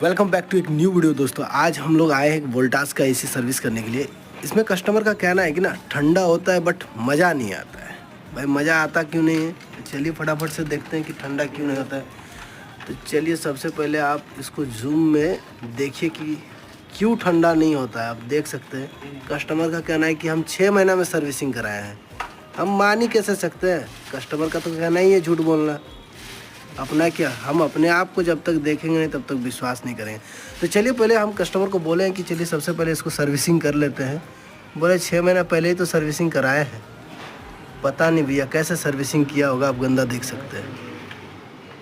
Welcome back to एक new video दोस्तों। आज हम लोग आए हैं एक वोल्टास का एसी सर्विस करने के लिए। इसमें कस्टमर का कहना है कि ना ठंडा होता है बट मज़ा नहीं आता है। भाई मज़ा आता क्यों नहीं है? तो चलिए फटाफट से देखते हैं कि ठंडा क्यों नहीं होता है। तो चलिए सबसे पहले आप इसको जूम में देखिए कि क्यों ठंडा नहीं होता है। आप देख सकते हैं कस्टमर का कहना है कि हम 6 महीना में सर्विसिंग कराए हैं। हम मान ही कैसे सकते हैं? कस्टमर का तो कहना ही है झूठ बोलना। अपना क्या, हम अपने आप को जब तक देखेंगे नहीं तब तक विश्वास नहीं करेंगे। तो चलिए पहले हम कस्टमर को बोले हैं कि चलिए सबसे पहले इसको सर्विसिंग कर लेते हैं। बोले 6 महीना पहले ही तो सर्विसिंग कराए हैं। पता नहीं भैया कैसे सर्विसिंग किया होगा, आप गंदा देख सकते हैं।